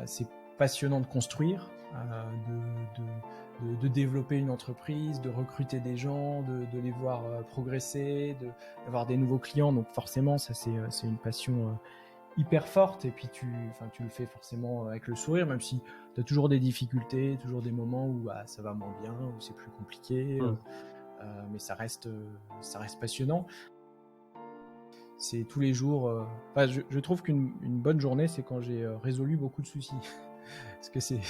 C'est passionnant de construire, de développer une entreprise, de recruter des gens, de les voir progresser, d'avoir des nouveaux clients. Donc forcément, ça c'est une passion hyper forte. Et puis tu le fais forcément avec le sourire, même si tu as toujours des difficultés, toujours des moments où ça va moins bien, où c'est plus compliqué. Mais ça reste passionnant. C'est tous les jours. Je trouve qu'une bonne journée, c'est quand j'ai résolu beaucoup de soucis. Parce que c'est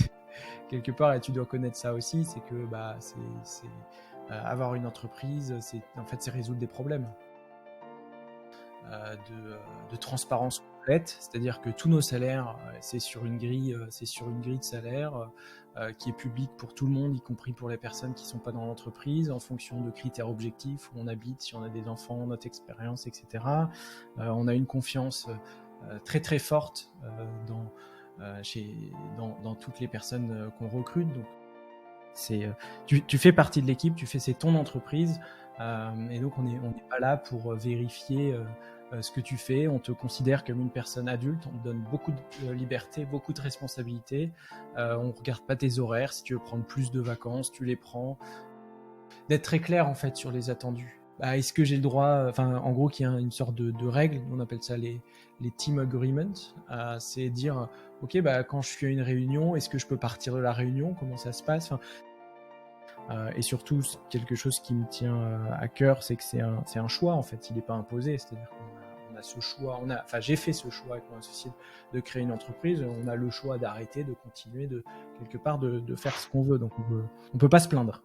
quelque part, et tu dois connaître ça aussi, c'est que c'est avoir une entreprise, c'est résoudre des problèmes de transparence complète, c'est-à-dire que tous nos salaires, c'est sur une grille de salaire qui est publique pour tout le monde, y compris pour les personnes qui ne sont pas dans l'entreprise, en fonction de critères objectifs, où on habite, si on a des enfants, notre expérience, etc. On a une confiance très très forte dans toutes les personnes qu'on recrute. Donc tu fais partie de l'équipe, c'est ton entreprise, et donc on n'est pas là pour vérifier ce que tu fais. On te considère comme une personne adulte, on te donne beaucoup de liberté, beaucoup de responsabilités. On regarde pas tes horaires. Si tu veux prendre plus de vacances, tu les prends. D'être très clair en fait sur les attendus. Est-ce que j'ai le droit, en gros, qu'il y a une sorte de règle, on appelle ça les team agreements, c'est dire, ok, quand je suis à une réunion, est-ce que je peux partir de la réunion, comment ça se passe, et surtout, quelque chose qui me tient à cœur, c'est que c'est un choix, en fait, il n'est pas imposé, c'est-à-dire qu'on a ce choix, j'ai fait ce choix avec mon associé de créer une entreprise, on a le choix d'arrêter, de continuer, quelque part de faire ce qu'on veut, donc on peut pas se plaindre.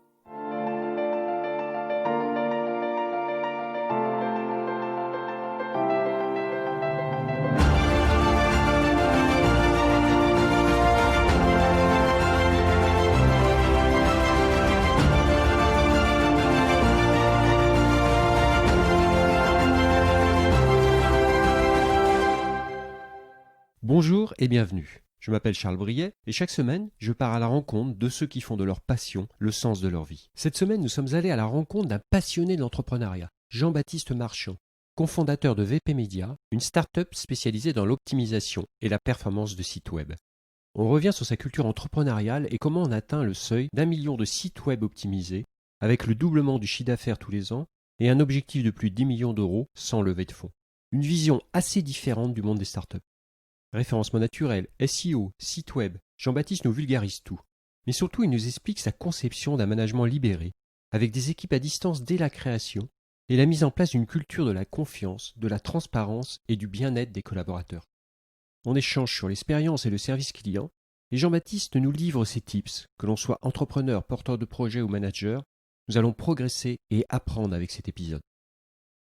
Bonjour et bienvenue. Je m'appelle Charles Briet et chaque semaine, je pars à la rencontre de ceux qui font de leur passion le sens de leur vie. Cette semaine, nous sommes allés à la rencontre d'un passionné de l'entrepreneuriat, Jean-Baptiste Marchand, cofondateur de VP Media, une start-up spécialisée dans l'optimisation et la performance de sites web. On revient sur sa culture entrepreneuriale et comment on atteint le seuil d'1 million de sites web optimisés, avec le doublement du chiffre d'affaires tous les ans et un objectif de plus de 10 millions d'euros sans levée de fonds. Une vision assez différente du monde des startups. Référencement naturel, SEO, site web, Jean-Baptiste nous vulgarise tout. Mais surtout, il nous explique sa conception d'un management libéré, avec des équipes à distance dès la création, et la mise en place d'une culture de la confiance, de la transparence et du bien-être des collaborateurs. On échange sur l'expérience et le service client, et Jean-Baptiste nous livre ses tips, que l'on soit entrepreneur, porteur de projet ou manager, nous allons progresser et apprendre avec cet épisode.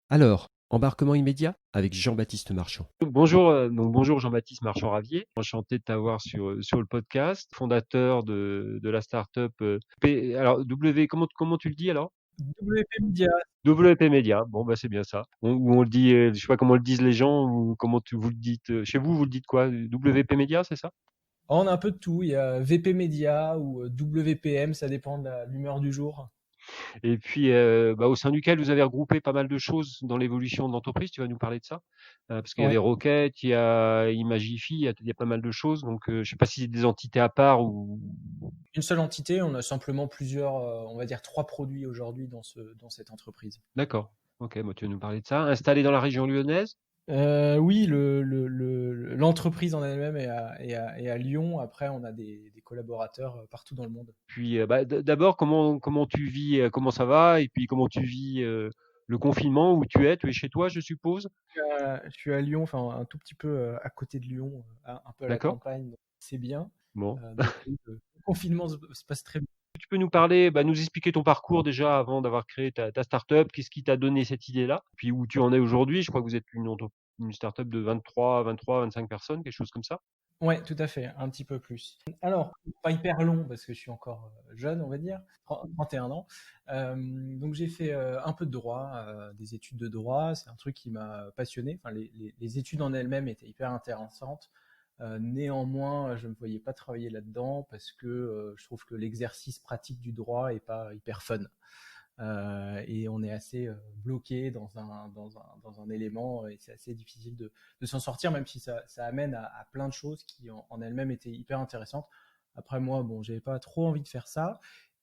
Alors, embarquement immédiat avec Jean-Baptiste Marchand. Bonjour Jean-Baptiste Marchand-Ravier, enchanté de t'avoir sur le podcast, fondateur de la startup comment tu le dis alors? WP Media. WP Media, bon c'est bien ça. On le dit, je sais pas comment le disent les gens ou comment vous le dites, chez vous le dites quoi? WP Media, c'est ça? On a un peu de tout, il y a VP Media ou WPM, ça dépend de l'humeur du jour. Et puis, au sein duquel vous avez regroupé pas mal de choses dans l'évolution de l'entreprise. Tu vas nous parler de ça? Parce qu'il y a Ouais. des Rocket, il y a Imagify, il y a pas mal de choses. Donc, je sais pas si c'est des entités à part ou... Une seule entité, on a simplement plusieurs, on va dire 3 produits aujourd'hui dans cette entreprise. D'accord. Ok, tu vas nous parler de ça. Installé dans la région lyonnaise? Oui, l'entreprise en elle-même est à Lyon. Après, on a des collaborateurs partout dans le monde. Puis, d'abord, comment tu vis, comment ça va? Et puis, comment tu vis le confinement où tu es? Tu es chez toi, je suppose? Je suis à Lyon, enfin un tout petit peu à côté de Lyon, un peu à la D'accord. campagne, donc c'est bien. Bon. Donc oui, le confinement se passe très bien. Tu peux nous parler, nous expliquer ton parcours déjà avant d'avoir créé ta startup. Qu'est-ce qui t'a donné cette idée-là? Puis où tu en es aujourd'hui? Je crois que vous êtes une startup de 25 personnes, quelque chose comme ça? Ouais, tout à fait, un petit peu plus. Alors, pas hyper long parce que je suis encore jeune, on va dire, 31 ans. Donc j'ai fait un peu de droit, des études de droit. C'est un truc qui m'a passionné. Enfin, les études en elles-mêmes étaient hyper intéressantes. Néanmoins, je ne me voyais pas travailler là-dedans parce que je trouve que l'exercice pratique du droit est pas hyper fun. et on est assez bloqué dans un élément et c'est assez difficile de s'en sortir, même si ça amène à plein de choses qui en elles-mêmes étaient hyper intéressantes. Après moi, bon, j'avais pas trop envie de faire ça.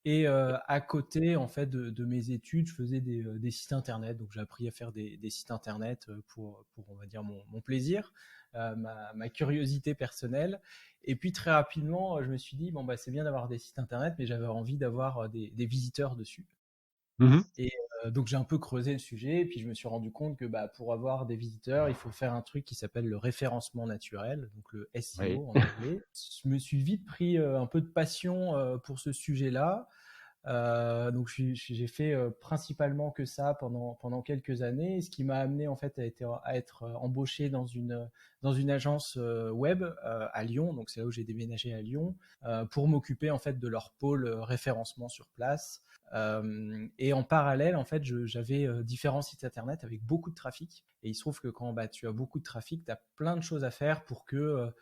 Et à côté, en fait, de mes études, je faisais des sites internet. Donc, j'ai appris à faire des sites internet pour, on va dire, mon plaisir, ma curiosité personnelle. Et puis, très rapidement, je me suis dit, bon, bah, c'est bien d'avoir des sites internet, mais j'avais envie d'avoir des visiteurs dessus. Mhm. Et donc j'ai un peu creusé le sujet, et puis je me suis rendu compte que bah, pour avoir des visiteurs, il faut faire un truc qui s'appelle le référencement naturel, donc le Oui. SEO en anglais. Je me suis vite pris un peu de passion pour ce sujet-là. Donc j'ai fait principalement que ça pendant quelques années, ce qui m'a amené en fait à être embauché dans une agence web à Lyon. Donc c'est là où j'ai déménagé à Lyon pour m'occuper en fait de leur pôle référencement sur place. Et en parallèle, en fait, j'avais différents sites internet avec beaucoup de trafic. Et il se trouve que quand bah, tu as beaucoup de trafic, tu as plein de choses à faire pour que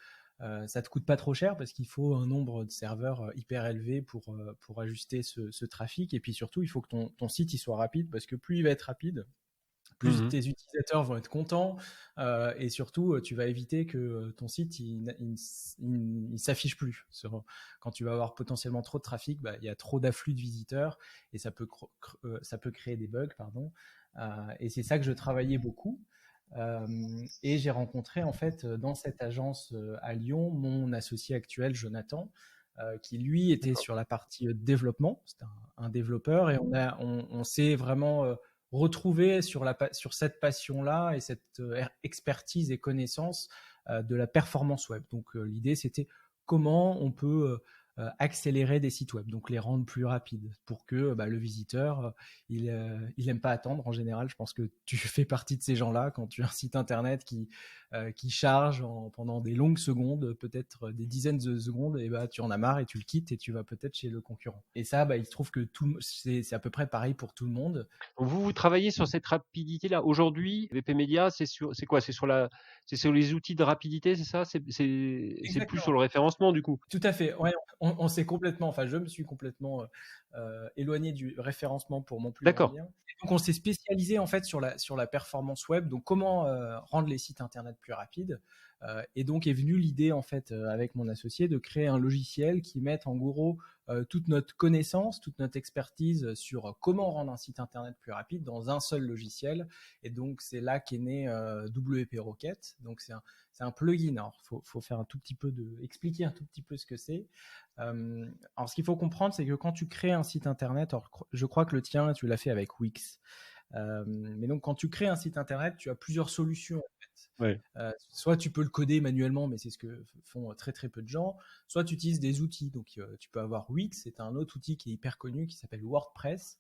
ça te coûte pas trop cher parce qu'il faut un nombre de serveurs hyper élevé pour ajuster ce trafic. Et puis surtout, il faut que ton site il soit rapide parce que plus il va être rapide, plus Mhm. tes utilisateurs vont être contents et surtout, tu vas éviter que ton site il s'affiche plus. Quand tu vas avoir potentiellement trop de trafic, bah, il y a trop d'afflux de visiteurs et ça peut créer des bugs, pardon. Et c'est ça que je travaillais beaucoup. Et j'ai rencontré en fait dans cette agence à Lyon mon associé actuel Jonathan, qui lui était D'accord. sur la partie développement. C'était un développeur et on s'est vraiment retrouvé sur cette passion-là et cette expertise et connaissance de la performance web. Donc l'idée c'était comment on peut accélérer des sites web, donc les rendre plus rapides pour que bah, le visiteur il aime pas attendre en général. Je pense que tu fais partie de ces gens-là quand tu as un site internet qui charge pendant des longues secondes, peut-être des dizaines de secondes, et bah tu en as marre et tu le quittes et tu vas peut-être chez le concurrent. Et ça, bah, il se trouve que c'est à peu près pareil pour tout le monde. Donc vous travaillez sur cette rapidité-là. Aujourd'hui, VP Media, c'est quoi? C'est sur les outils de rapidité, c'est ça? C'est plus sur Exactement. le référencement, du coup? Tout à fait. Ouais, on s'est complètement, enfin, je me suis complètement éloigné du référencement pour mon plus grand D'accord. bien. Et donc, on s'est spécialisé en fait sur la performance web. Donc, comment rendre les sites internet plus rapides. Et donc est venue l'idée en fait avec mon associé de créer un logiciel qui mette en gros toute notre connaissance, toute notre expertise sur comment rendre un site internet plus rapide dans un seul logiciel. Et donc c'est là qu'est né WP Rocket. Donc c'est un plugin. Alors, faut faire un tout petit peu expliquer un tout petit peu ce que c'est. Alors, ce qu'il faut comprendre, c'est que quand tu crées un site internet, alors, je crois que le tien, tu l'as fait avec Wix. Mais donc, quand tu crées un site internet, tu as plusieurs solutions. En fait. Ouais. Soit tu peux le coder manuellement, mais c'est ce que font très très peu de gens. Soit tu utilises des outils. Donc, tu peux avoir Wix, c'est un autre outil qui est hyper connu qui s'appelle WordPress.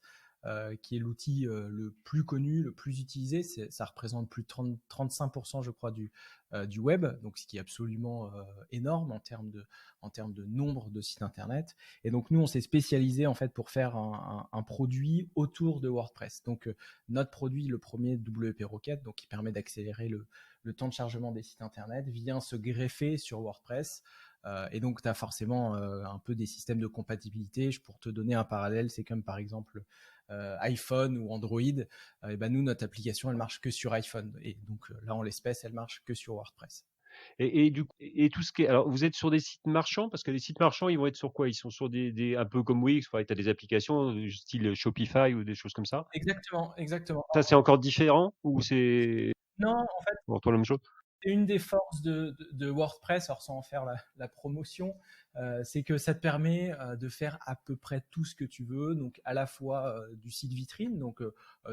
Qui est l'outil le plus connu, le plus utilisé. Ça représente plus de 35%, je crois, du web, donc ce qui est absolument énorme en termes de nombre de sites internet. Et donc nous, on s'est spécialisé en fait pour faire un produit autour de WordPress. Donc notre produit, le premier WP Rocket, donc qui permet d'accélérer le temps de chargement des sites internet, vient se greffer sur WordPress. Et donc, tu as forcément un peu des systèmes de compatibilité. Pour te donner un parallèle, c'est comme par exemple iPhone ou Android. Et ben nous, notre application, elle marche que sur iPhone. Et donc là, en l'espèce, elle marche que sur WordPress. Et du coup, et tout ce qui est, alors vous êtes sur des sites marchands, parce que les sites marchands, ils vont être sur quoi? Ils sont sur un peu comme Wix, tu as des applications style Shopify ou des choses comme ça. Exactement, exactement. Ça, c'est encore différent ou c'est Non, en fait, pour toi la même chose? c'est une des forces de WordPress, alors sans en faire la promotion, c'est que ça te permet de faire à peu près tout ce que tu veux, donc à la fois du site vitrine, donc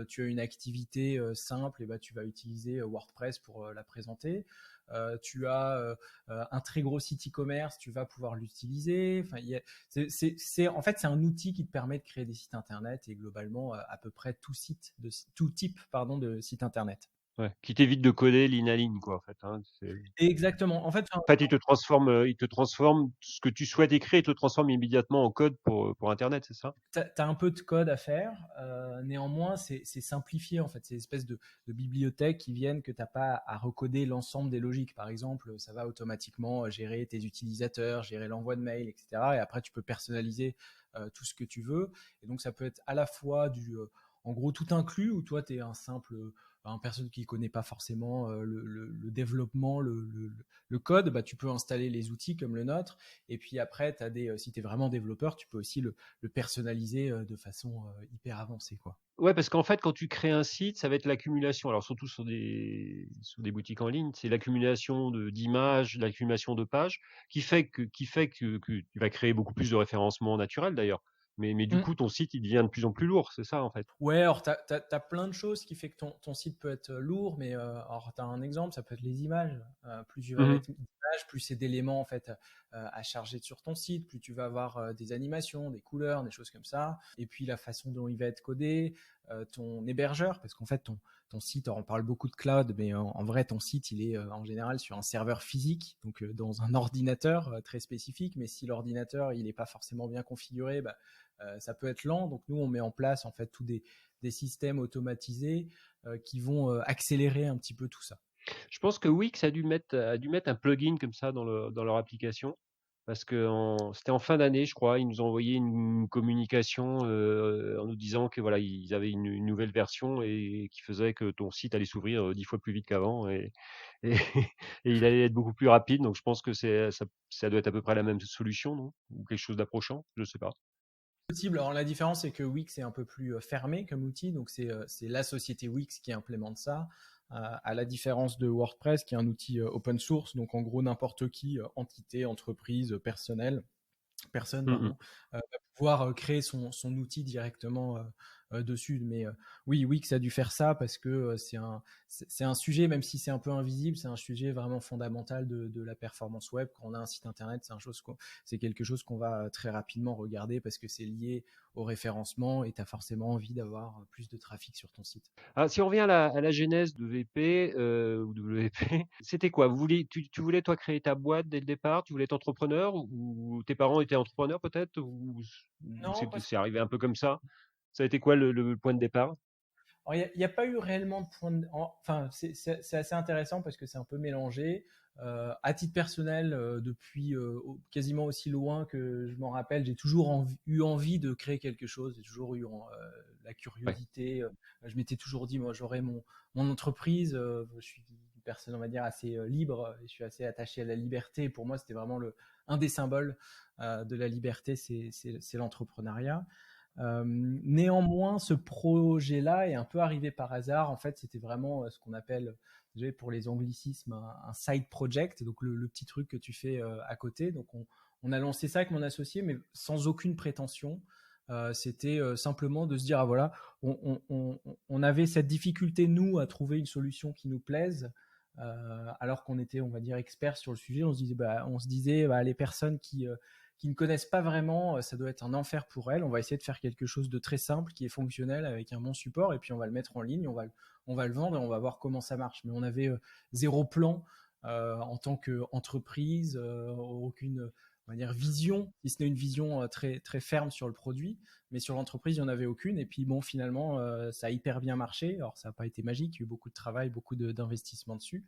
tu as une activité simple, et bah, tu vas utiliser WordPress pour la présenter. Tu as un très gros site e-commerce, tu vas pouvoir l'utiliser. Enfin, en fait, c'est un outil qui te permet de créer des sites internet et globalement à peu près tout type pardon, de site internet. Ouais, qui t'évite de coder ligne à ligne, quoi, en fait, hein. Exactement. En fait, En fait, il te transforme ce que tu souhaites écrire, il te le transforme immédiatement en code pour internet, c'est ça? tu as un peu de code à faire. Néanmoins, c'est simplifié en fait. C'est une espèce de bibliothèques qui viennent que tu n'as pas à recoder l'ensemble des logiques. Par exemple, ça va automatiquement gérer tes utilisateurs, gérer l'envoi de mails, etc. Et après, tu peux personnaliser tout ce que tu veux. Et donc, ça peut être à la fois en gros, tout inclus, où toi, tu es un personne qui ne connaît pas forcément le développement, le code, bah, tu peux installer les outils comme le nôtre. Et puis après, si tu es vraiment développeur, tu peux aussi le personnaliser de façon hyper avancée, quoi. Ouais, parce qu'en fait, quand tu crées un site, ça va être l'accumulation. Alors surtout sur des boutiques en ligne, c'est l'accumulation d'images, l'accumulation de pages qui fait que tu vas créer beaucoup plus de référencement naturel d'ailleurs. Mais du Mm. coup, ton site, il devient de plus en plus lourd, c'est ça en fait. Ouais, alors t'as plein de choses qui fait que ton site peut être lourd, mais alors t'as un exemple, ça peut être les images. Plus tu vas Mmh. mettre d'images, plus c'est d'éléments en fait à charger sur ton site, plus tu vas avoir des animations, des couleurs, des choses comme ça. Et puis la façon dont il va être codé, ton hébergeur, parce qu'en fait ton site, on parle beaucoup de cloud, mais en vrai ton site il est en général sur un serveur physique, donc dans un ordinateur très spécifique. Mais si l'ordinateur il n'est pas forcément bien configuré, bah, ça peut être lent. Donc nous on met en place en fait tous des systèmes automatisés qui vont accélérer un petit peu tout ça. Je pense que Wix a dû mettre un plugin comme ça dans leur application. Parce que c'était en fin d'année, je crois, ils nous ont envoyé une communication en nous disant que voilà, ils avaient une nouvelle version et qui faisait que ton site allait s'ouvrir 10 fois plus vite qu'avant et, et il allait être beaucoup plus rapide. Donc je pense que ça doit être à peu près la même solution, non? Ou quelque chose d'approchant, je sais pas. Possible. Alors la différence, c'est que Wix est un peu plus fermé comme outil, donc c'est la société Wix qui implémente ça, à la différence de WordPress, qui est un outil open source, donc en gros n'importe qui, entité, entreprise, personne, Mm, pardon, va pouvoir créer son outil directement dessus. Mais oui, Wix a dû faire ça parce que c'est un sujet, même si c'est un peu invisible, c'est un sujet vraiment fondamental de la performance web. Quand on a un site internet, c'est quelque chose qu'on va très rapidement regarder parce que c'est lié au référencement et tu as forcément envie d'avoir plus de trafic sur ton site. Ah, si on revient à la genèse de VP ou WP, c'était quoi? Tu voulais toi créer ta boîte dès le départ? Tu voulais être entrepreneur ou tes parents étaient entrepreneurs peut-être? Ou Non, c'est arrivé un peu comme ça? Ça a été quoi le point de départ? Alors, il n'y a pas eu réellement de point de... Enfin, c'est assez intéressant parce que c'est un peu mélangé. À titre personnel, depuis quasiment aussi loin que je m'en rappelle, j'ai toujours eu envie de créer quelque chose. J'ai toujours eu la Ouais. curiosité. Je m'étais toujours dit, moi, j'aurais mon entreprise. Je suis une personne, on va dire, assez libre. Et je suis assez attaché à la liberté. Pour moi, c'était vraiment un des symboles de la liberté, c'est l'entrepreneuriat. Néanmoins, ce projet-là est un peu arrivé par hasard. En fait, c'était vraiment ce qu'on appelle, pour les anglicismes, un side project, donc le petit truc que tu fais à côté. Donc, on a lancé ça avec mon associé, mais sans aucune prétention. C'était simplement de se dire, ah voilà, on avait cette difficulté, nous, à trouver une solution qui nous plaise, alors qu'on était, on va dire, experts sur le sujet. On se disait, bah, les personnes qui ne connaissent pas vraiment, ça doit être un enfer pour elles. On va essayer de faire quelque chose de très simple, qui est fonctionnel, avec un bon support, et puis on va le mettre en ligne, on va le vendre et on va voir comment ça marche. Mais on avait zéro plan en tant qu'entreprise, aucune, on va dire, vision, si ce n'est une vision très, très ferme sur le produit. Mais sur l'entreprise, il n'y en avait aucune. Et puis bon, finalement, ça a hyper bien marché. Alors, ça n'a pas été magique, il y a eu beaucoup de travail, beaucoup d'investissement dessus.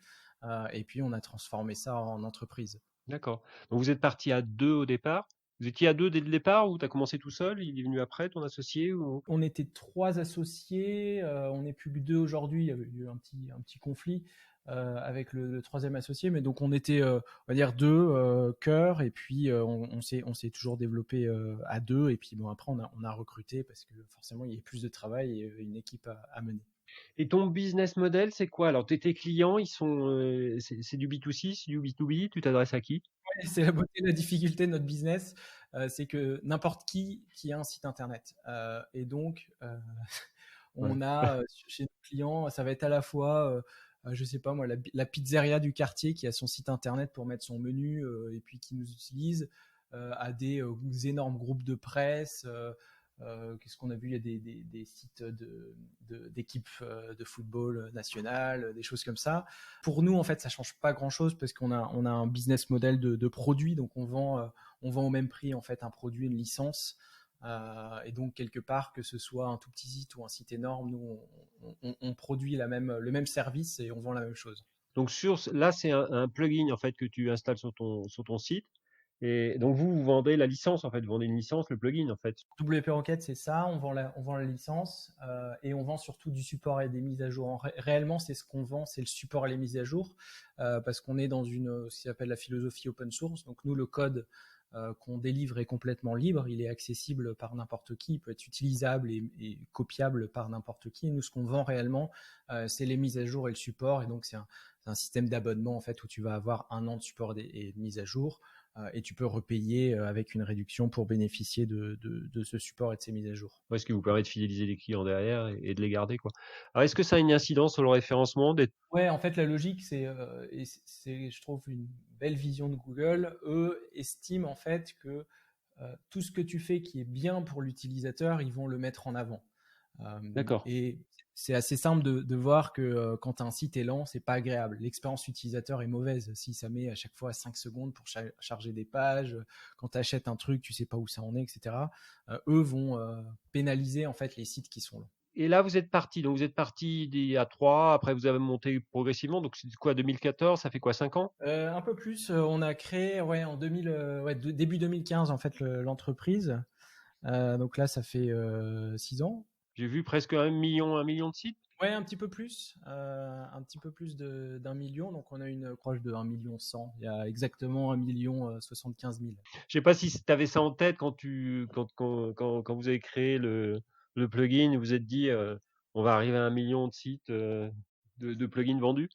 Et puis, on a transformé ça en entreprise. D'accord. Donc vous êtes partis à deux au départ? Vous étiez à deux dès le départ ou tu as commencé tout seul? Il est venu après, ton associé ou... On était trois associés, on n'est plus que deux aujourd'hui. Il y avait eu un petit conflit avec le troisième associé, mais donc on était, on va dire, deux cœurs, et puis on s'est toujours développé à deux, et puis bon, après on a recruté parce que forcément il y a plus de travail et une équipe à mener. Et ton business model, c'est quoi? Alors, tes clients, c'est du B2C, c'est du B2B, tu t'adresses à qui? C'est la beauté et la difficulté de notre business, c'est que n'importe qui a un site internet. Et donc, Ouais. on a chez nos clients, ça va être à la fois, je sais pas moi, la pizzeria du quartier qui a son site internet pour mettre son menu et puis qui nous utilise, à des énormes groupes de presse, Qu'est-ce qu'on a vu? Il y a des sites d'équipes de football nationales, des choses comme ça. Pour nous, en fait, ça change pas grand-chose parce qu'on a un business model de produit, donc on vend au même prix en fait un produit, une licence. Et donc quelque part, que ce soit un tout petit site ou un site énorme, nous on produit le même service et on vend la même chose. Donc là, c'est un plugin en fait que tu installes sur ton site. Et donc vous vendez la licence en fait, vous vendez une licence, le plugin en fait. WP Rocket, c'est ça, on vend la licence et on vend surtout du support et des mises à jour. Réellement, c'est ce qu'on vend, c'est le support et les mises à jour parce qu'on est dans ce qui s'appelle la philosophie open source. Donc nous, le code qu'on délivre est complètement libre, il est accessible par n'importe qui, il peut être utilisable et copiable par n'importe qui. Et nous, ce qu'on vend réellement, c'est les mises à jour et le support. Et donc c'est un système d'abonnement en fait où tu vas avoir 1 an de support et de mise à jour. Et tu peux repayer avec une réduction pour bénéficier de ce support et de ces mises à jour. Ouais, ce qui vous permet de fidéliser les clients derrière et de les garder, quoi. Alors, est-ce que ça a une incidence sur le référencement Ouais, en fait, la logique, je trouve, une belle vision de Google. Eux estiment en fait que tout ce que tu fais qui est bien pour l'utilisateur, ils vont le mettre en avant. D'accord. Et c'est assez simple de voir que quand un site est lent, c'est pas agréable. L'expérience utilisateur est mauvaise. Si ça met à chaque fois 5 secondes pour charger des pages, quand tu achètes un truc, tu sais pas où ça en est, etc. Eux vont pénaliser en fait les sites qui sont lents. Et là, vous êtes parti. Donc, vous êtes parti à 3, après vous avez monté progressivement. Donc, c'est quoi, 2014, ça fait quoi, 5 ans? Un peu plus, on a créé en 2000, début 2015 en fait l'entreprise. Donc là, ça fait 6 ans. J'ai vu presque 1 million de sites. Ouais, un petit peu plus d'1 million. Donc on a une proche de 1 million 100. Il y a exactement 1 million 75 000. Je sais pas si tu avais ça en tête quand vous avez créé le plugin, vous vous êtes dit, on va arriver à 1 million de sites de plugins vendus.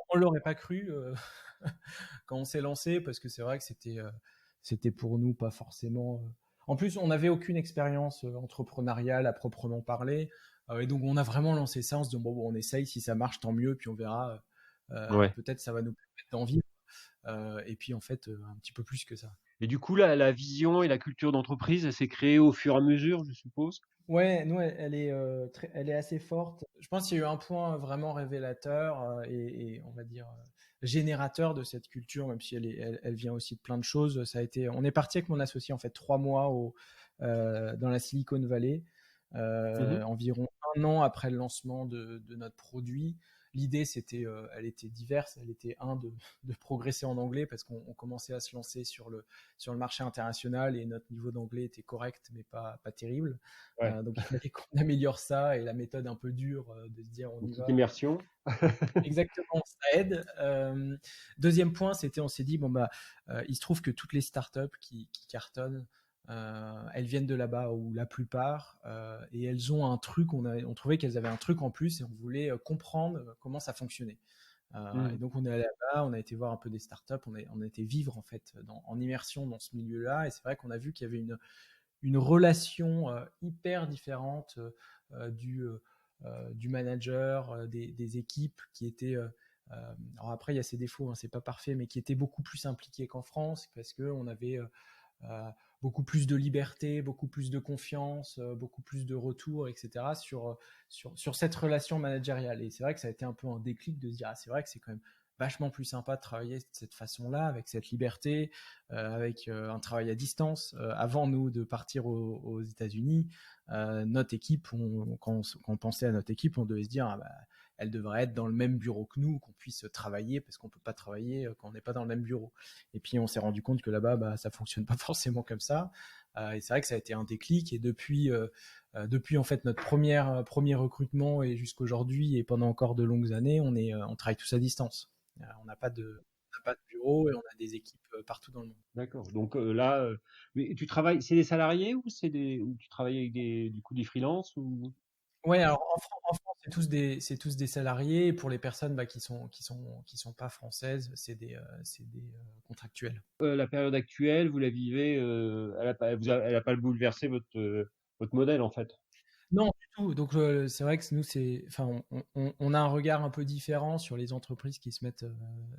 On l'aurait pas cru quand on s'est lancé parce que c'est vrai que c'était pour nous pas forcément. En plus, on n'avait aucune expérience entrepreneuriale à proprement parler. Et donc on a vraiment lancé ça en se disant bon, on essaye, si ça marche tant mieux, puis on verra. Ouais. Peut-être ça va nous permettre d'en vivre. Et puis en fait, un petit peu plus que ça. Et du coup, la vision et la culture d'entreprise, elle s'est créée au fur et à mesure, je suppose. Ouais, nous, elle est assez forte. Je pense qu'il y a eu un point vraiment révélateur et on va dire générateur de cette culture, même si elle vient aussi de plein de choses. On est parti avec mon associé en fait 3 mois dans la Silicon Valley, Mhm. environ 1 an après le lancement de notre produit. L'idée, elle était diverse. Elle était de progresser en anglais parce qu'on commençait à se lancer sur le marché international et notre niveau d'anglais était correct mais pas terrible. Ouais. Donc il fallait qu'on améliore ça et la méthode un peu dure de se dire on Une y petite va. immersion. Exactement, ça aide. Deuxième point, on s'est dit, bon, bah, il se trouve que toutes les startups qui cartonnent, elles viennent de là-bas, ou la plupart, et elles ont un truc, on trouvait qu'elles avaient un truc en plus, et on voulait comprendre comment ça fonctionnait. Et Mhm. donc on est allé là-bas, on a été voir un peu des startups, on a été vivre en fait en immersion dans ce milieu-là, et c'est vrai qu'on a vu qu'il y avait une relation hyper différente du manager, des équipes qui étaient. Alors après, il y a ses défauts, hein, c'est pas parfait, mais qui étaient beaucoup plus impliqués qu'en France parce qu'on avait beaucoup plus de liberté, beaucoup plus de confiance, beaucoup plus de retours, etc. sur cette relation managériale. Et c'est vrai que ça a été un peu un déclic de se dire, ah, c'est vrai que c'est quand même vachement plus sympa de travailler de cette façon-là, avec cette liberté, avec un travail à distance. Avant, nous, de partir aux États-Unis, notre équipe, quand on pensait à notre équipe, on devait se dire, ah, bah, elle devrait être dans le même bureau que nous, qu'on puisse travailler, parce qu'on ne peut pas travailler quand on n'est pas dans le même bureau. Et puis on s'est rendu compte que là-bas, bah, ça fonctionne pas forcément comme ça. Et c'est vrai que ça a été un déclic. Et depuis en fait notre premier recrutement et jusqu'aujourd'hui et pendant encore de longues années, on travaille tous à distance. On n'a pas de bureau et on a des équipes partout dans le monde. D'accord. Donc là, mais tu travailles, c'est des salariés ou tu travailles avec du coup des freelances ou Ouais, alors en France, c'est tous des salariés. Et pour les personnes bah, qui sont pas françaises, c'est des contractuels. la période actuelle, vous la vivez, elle a pas bouleversé votre modèle en fait. Non, du tout. Donc c'est vrai que nous, enfin, on a un regard un peu différent sur les entreprises qui se mettent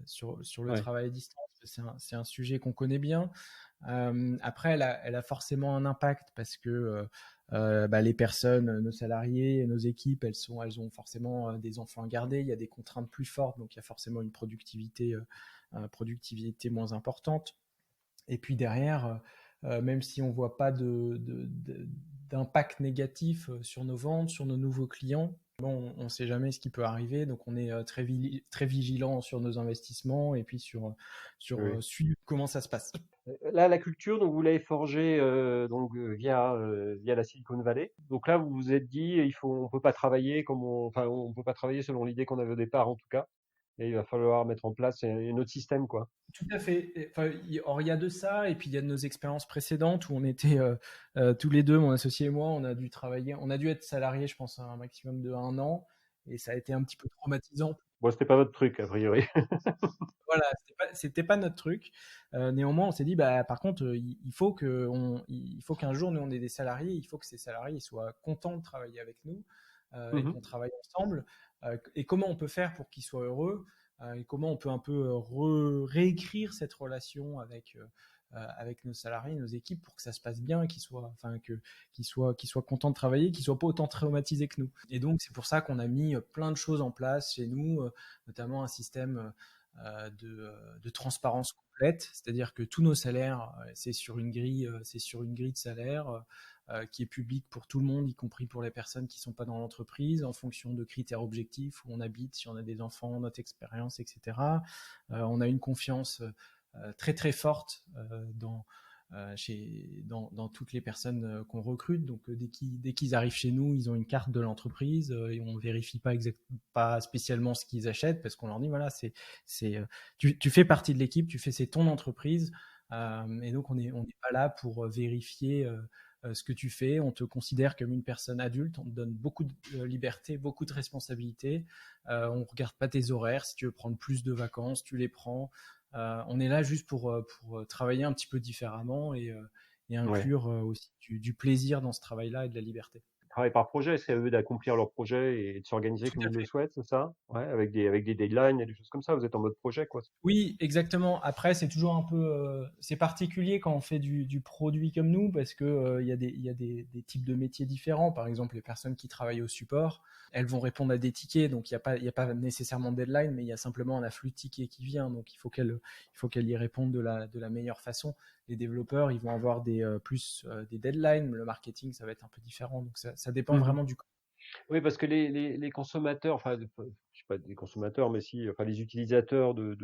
sur le Ouais. travail à distance. c'est un sujet qu'on connaît bien. Après, elle a forcément un impact parce que les personnes, nos salariés, nos équipes, elles ont forcément des enfants à garder. Il y a des contraintes plus fortes, donc il y a forcément une productivité moins importante. Et puis derrière, même si on voit pas d'impact négatif sur nos ventes, sur nos nouveaux clients, bon, on ne sait jamais ce qui peut arriver, donc on est très vigilant sur nos investissements et puis Oui. suivre comment ça se passe. Là, la culture, donc vous l'avez forgée via la Silicon Valley. Donc là, vous vous êtes dit, on peut pas travailler on peut pas travailler selon l'idée qu'on avait au départ, en tout cas. Et il va falloir mettre en place un autre système, quoi. Tout à fait. Enfin, il y a de ça, et puis il y a de nos expériences précédentes où on était tous les deux, mon associé et moi, on a dû travailler, on a dû être salariés, je pense, un maximum de 1 an, et ça a été un petit peu traumatisant. Bon, c'était pas votre truc, a priori. Voilà, c'était pas notre truc. Néanmoins, on s'est dit, bah, par contre, il faut qu'un jour, nous, on ait des salariés, il faut que ces salariés soient contents de travailler avec nous et Mhm. qu'on travaille ensemble. Et comment on peut faire pour qu'ils soient heureux et comment on peut un peu réécrire cette relation avec nos salariés, nos équipes, pour que ça se passe bien, qu'ils soient contents de travailler, qu'ils soient pas autant traumatisés que nous. Et donc, c'est pour ça qu'on a mis plein de choses en place chez nous, notamment un système de transparence complète, c'est-à-dire que tous nos salaires, c'est sur une grille de salaire qui est publique pour tout le monde, y compris pour les personnes qui ne sont pas dans l'entreprise, en fonction de critères objectifs, où on habite, si on a des enfants, notre expérience, etc. On a une confiance très très forte dans toutes les personnes qu'on recrute. Donc dès qu'ils arrivent chez nous, ils ont une carte de l'entreprise et on vérifie pas spécialement ce qu'ils achètent parce qu'on leur dit voilà, tu fais partie de l'équipe, c'est ton entreprise et donc on n'est pas là pour vérifier ce que tu fais. On te considère comme une personne adulte, on te donne beaucoup de liberté, beaucoup de responsabilités. On ne regarde pas tes horaires. Si tu veux prendre plus de vacances, tu les prends. On est là juste pour travailler un petit peu différemment et Ouais. inclure aussi du plaisir dans ce travail-là et de la liberté. Travail par projet, c'est à eux d'accomplir leur projet et de s'organiser Tout comme à ils le fait. souhaitent, c'est ça? Ouais, avec des deadlines et des choses comme ça. Vous êtes en mode projet, quoi. Oui, exactement. Après, c'est toujours un peu, c'est particulier quand on fait du produit comme nous parce que il y a des types de métiers différents. Par exemple, les personnes qui travaillent au support, elles vont répondre à des tickets, donc il y a pas nécessairement de deadline, mais il y a simplement un afflux de tickets qui vient, donc il faut qu'elles y répondent de la meilleure façon. Les développeurs, ils vont avoir des deadlines. Le marketing, ça va être un peu différent, donc ça dépend Mhm. vraiment du. Oui, parce que les consommateurs, je sais pas des consommateurs, mais si, enfin les utilisateurs de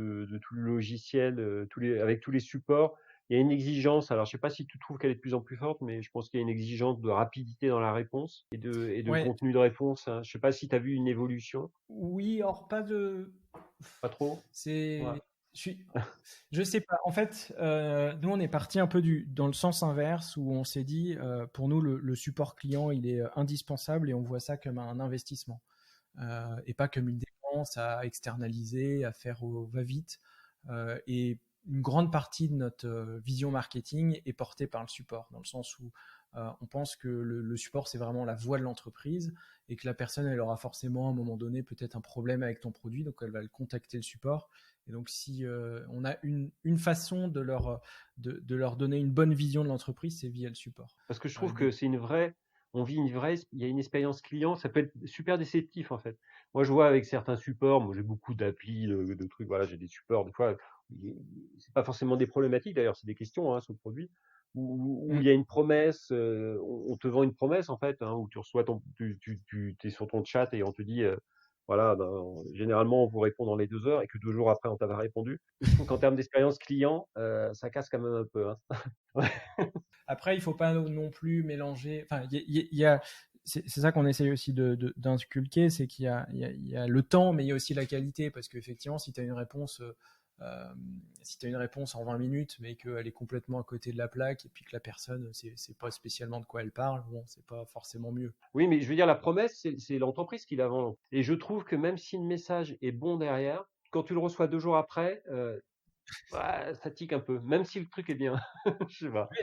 tout le logiciel, avec tous les supports, il y a une exigence. Alors, je sais pas si tu trouves qu'elle est de plus en plus forte, mais je pense qu'il y a une exigence de rapidité dans la réponse et de Ouais, contenu de réponse, hein. Je sais pas si tu as vu une évolution. oui, or pas de. Pas trop? Ouais. C'est. Je suis. Je sais pas. En fait, nous, on est parti un peu dans le sens inverse où on s'est dit, pour nous, le support client, il est indispensable et on voit ça comme un investissement et pas comme une dépense à externaliser, à faire au va-vite. Et une grande partie de notre vision marketing est portée par le support, dans le sens où on pense que le support, c'est vraiment la voix de l'entreprise et que la personne, elle aura forcément à un moment donné peut-être un problème avec ton produit, donc elle va le contacter le support. Et donc, si on a une façon de leur donner une bonne vision de l'entreprise, c'est via le support. Parce que je trouve Donc, que il y a une expérience client, ça peut être super déceptif en fait. Moi, je vois avec certains supports, moi j'ai beaucoup d'applis, de trucs, voilà, j'ai des supports, des fois, c'est pas forcément des problématiques d'ailleurs, c'est des questions hein, sur le produit, où il y a une promesse, on te vend une promesse en fait, hein, où tu reçois tu es sur ton chat et on te dit, voilà, ben, généralement on vous répond dans les 2 heures et que 2 jours après on t'a pas répondu. Je trouve qu'en termes d'expérience client, ça casse quand même un peu. Hein. Après, il faut pas non plus mélanger. Enfin, il y a c'est ça qu'on essaye aussi d'inculquer, c'est il y a le temps, mais il y a aussi la qualité, parce qu'effectivement, si tu as une réponse, si tu une réponse en 20 minutes, mais qu'elle est complètement à côté de la plaque, et puis que la personne, c'est pas spécialement de quoi elle parle, bon, c'est pas forcément mieux. Oui, mais je veux dire, la promesse, c'est l'entreprise qui la vend. Et je trouve que même si le message est bon derrière, quand tu le reçois 2 jours après, ouais, ça tique un peu, même si le truc est bien. Je sais pas. Oui,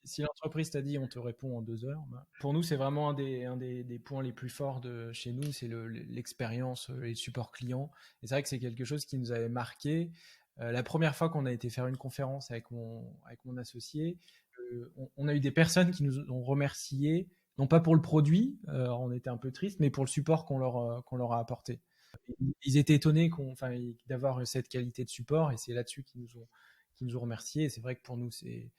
si l'entreprise t'a dit on te répond en 2 heures, bah, pour nous c'est vraiment des points les plus forts de chez nous, c'est l'expérience et le support client. Et c'est vrai que c'est quelque chose qui nous avait marqué La première fois qu'on a été faire une conférence avec mon associé, on a eu des personnes qui nous ont remerciés, non pas pour le produit, on était un peu triste, mais pour le support qu'on leur a apporté. Ils étaient étonnés d'avoir cette qualité de support, et c'est là-dessus qu'ils nous ont remerciés. Et c'est vrai que pour nous, c'est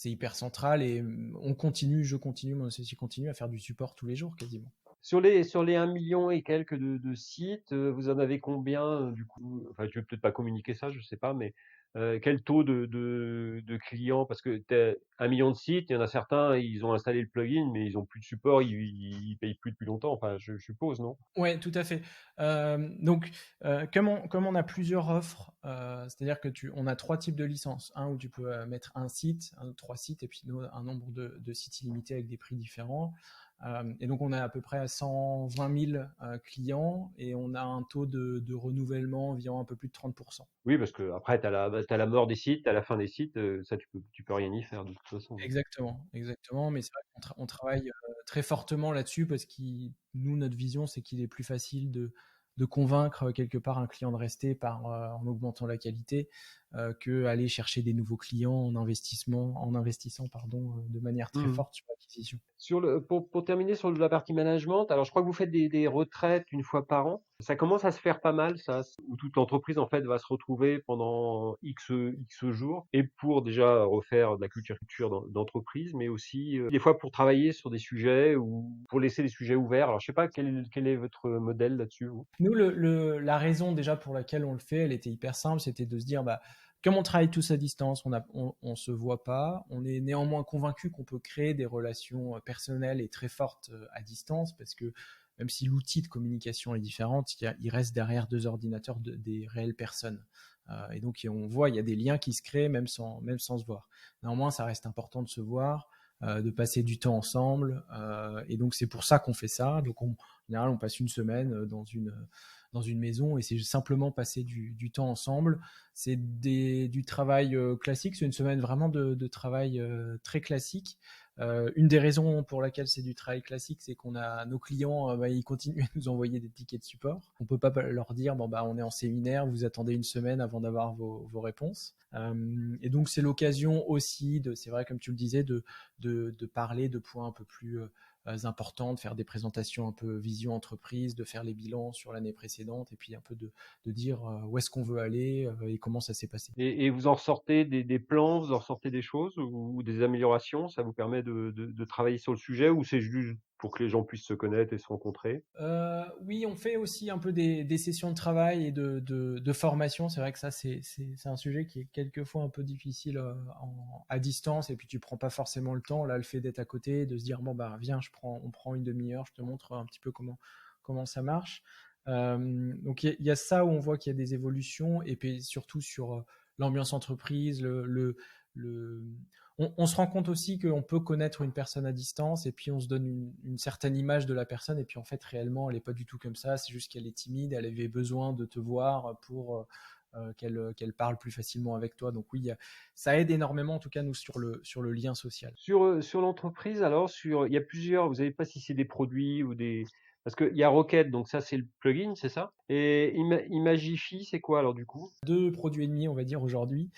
hyper central, et je continue, mon associé continue à faire du support tous les jours quasiment. Sur les 1 million et quelques de sites, vous en avez combien, du coup? Enfin, tu veux peut-être pas communiquer ça, je sais pas, mais quel taux de clients? Parce que tu as 1 million de sites, il y en a certains, ils ont installé le plugin, mais ils ont plus de support, ils payent plus depuis longtemps, enfin, je suppose, non? Ouais, tout à fait. Comme on a plusieurs offres, c'est-à-dire que on a 3 types de licences. Un où tu peux mettre un site, 3 sites, et puis un nombre de sites illimités avec des prix différents. Et donc on a à peu près 120 000 clients, et on a un taux de renouvellement environ un peu plus de 30%. Oui, parce qu'après, t'as la mort des sites, tu la fin des sites, ça tu peux rien y faire de toute façon, hein. Exactement, exactement. Mais c'est vrai on travaille très fortement là-dessus, parce que nous, notre vision, c'est qu'il est plus facile de convaincre quelque part un client de rester en augmentant la qualité, que aller chercher des nouveaux clients en investissant de manière très Mmh. forte sur l'acquisition. Pour terminer sur la partie management, alors je crois que vous faites des retraites une fois par an. Ça commence à se faire pas mal, ça, où toute l'entreprise en fait va se retrouver pendant X jours, et pour déjà refaire de la culture d'entreprise, mais aussi des fois pour travailler sur des sujets ou pour laisser des sujets ouverts. Alors je sais pas quel est votre modèle là-dessus, vous? Nous, la raison déjà pour laquelle on le fait, elle était hyper simple, c'était de se dire, bah, comme on travaille tous à distance, on se voit pas, on est néanmoins convaincu qu'on peut créer des relations personnelles et très fortes à distance, parce que même si l'outil de communication est différent, il reste derrière deux ordinateurs des réelles personnes. Et donc on voit, il y a des liens qui se créent même sans se voir. Néanmoins, ça reste important de se voir, de passer du temps ensemble, et donc c'est pour ça qu'on fait ça. Donc en général, on passe une semaine dans une maison, et c'est simplement passer du temps ensemble. C'est du travail classique, c'est une semaine vraiment de travail très classique. Une des raisons pour laquelle c'est du travail classique, c'est qu'on a nos clients, ils continuent à nous envoyer des tickets de support. On peut pas leur dire, bon, bah, on est en séminaire, vous attendez une semaine avant d'avoir vos réponses. Et donc c'est l'occasion aussi c'est vrai comme tu le disais, de parler de points un peu plus importants, de faire des présentations un peu vision entreprise, de faire les bilans sur l'année précédente, et puis un peu de dire où est-ce qu'on veut aller et comment ça s'est passé. Et vous en ressortez des plans, vous en ressortez des choses ou des améliorations? Ça vous permet de travailler sur le sujet, ou c'est juste pour que les gens puissent se connaître et se rencontrer? Oui, on fait aussi un peu des sessions de travail et de formation. C'est vrai que ça, c'est un sujet qui est quelquefois un peu difficile à distance, et puis tu prends pas forcément le temps. Là, le fait d'être à côté, de se dire, bon, bah, viens, on prend une demi-heure, je te montre un petit peu comment ça marche. Donc, il y a ça où on voit qu'il y a des évolutions, et puis surtout sur l'ambiance entreprise, le, on se rend compte aussi qu'on peut connaître une personne à distance, et puis on se donne une certaine image de la personne, et puis en fait réellement elle n'est pas du tout comme ça, c'est juste qu'elle est timide, elle avait besoin de te voir pour qu'elle parle plus facilement avec toi. Donc oui, ça aide énormément, en tout cas nous, sur le lien social. Sur l'entreprise, alors, il y a plusieurs, vous savez pas si c'est des produits ou des, parce qu'il y a Rocket, donc ça c'est le plugin, c'est ça? Et Imagify, c'est quoi alors du coup? Deux produits et demi, on va dire, aujourd'hui.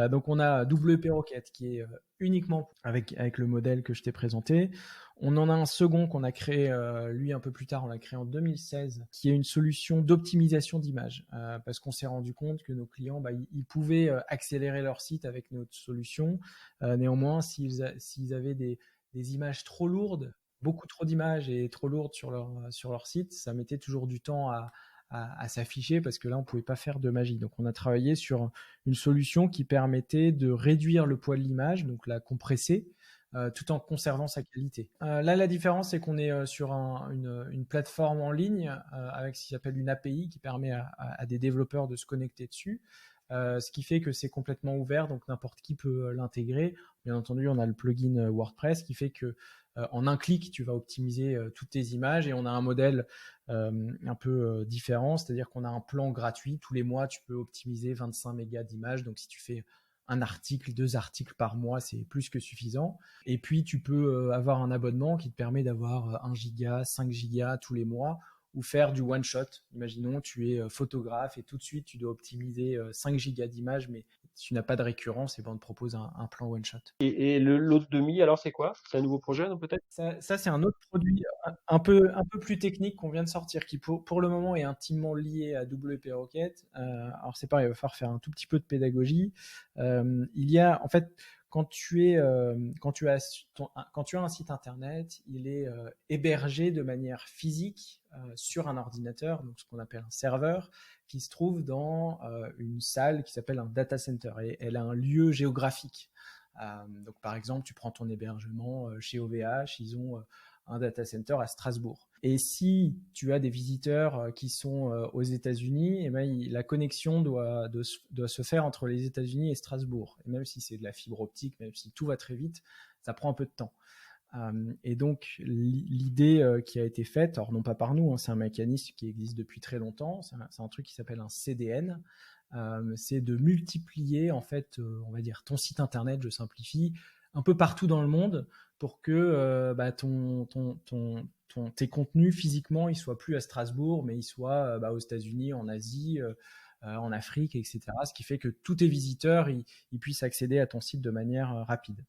Donc on a WP Rocket, qui est uniquement avec le modèle que je t'ai présenté. On en a un second qu'on a créé, lui un peu plus tard, on l'a créé en 2016, qui est une solution d'optimisation d'image, parce qu'on s'est rendu compte que nos clients, bah, ils pouvaient accélérer leur site avec notre solution. Néanmoins, s'ils avaient des images trop lourdes, beaucoup trop d'images et trop lourdes sur leur site, ça mettait toujours du temps à s'afficher, parce que là, on ne pouvait pas faire de magie. Donc, on a travaillé sur une solution qui permettait de réduire le poids de l'image, donc la compresser, tout en conservant sa qualité. Là, la différence, c'est qu'on est sur une plateforme en ligne avec ce qui s'appelle une API, qui permet à des développeurs de se connecter dessus. Ce qui fait que c'est complètement ouvert, donc n'importe qui peut l'intégrer. Bien entendu, on a le plugin WordPress qui fait que en un clic, tu vas optimiser toutes tes images, et on a un modèle un peu différent, c'est-à-dire qu'on a un plan gratuit. Tous les mois, tu peux optimiser 25 mégas d'images. Donc, si tu fais un article, deux articles par mois, c'est plus que suffisant. Et puis, tu peux avoir un abonnement qui te permet d'avoir 1 giga, 5 gigas tous les mois, ou faire du one shot. Imaginons, tu es photographe et tout de suite, tu dois optimiser 5 gigas d'images, mais tu n'as pas de récurrence, et ben on te propose un plan one shot. Et l'autre demi, alors c'est quoi? C'est un nouveau projet, non, peut-être? Ça, c'est un autre produit un peu plus technique qu'on vient de sortir, qui pour le moment est intimement lié à WP Rocket. Alors c'est pareil, il va falloir faire un tout petit peu de pédagogie. Il y a en fait, quand quand tu as un site internet, il est hébergé de manière physique sur un ordinateur, donc ce qu'on appelle un serveur, qui se trouve dans une salle qui s'appelle un data center, et elle a un lieu géographique. Donc, par exemple, tu prends ton hébergement chez OVH, ils ont un data center à Strasbourg. Et si tu as des visiteurs qui sont aux États-Unis, eh ben, la connexion doit se faire entre les États-Unis et Strasbourg. Et même si c'est de la fibre optique, même si tout va très vite, ça prend un peu de temps. Et donc, l'idée qui a été faite, alors non pas par nous, hein, c'est un mécanisme qui existe depuis très longtemps, c'est un truc qui s'appelle un CDN. C'est de multiplier, en fait, on va dire, ton site internet, je simplifie, un peu partout dans le monde, pour que bah, tes contenus physiquement, ils soient plus à Strasbourg, mais ils soient aux États-Unis, en Asie, en Afrique, etc. Ce qui fait que tous tes visiteurs, ils puissent accéder à ton site de manière rapide.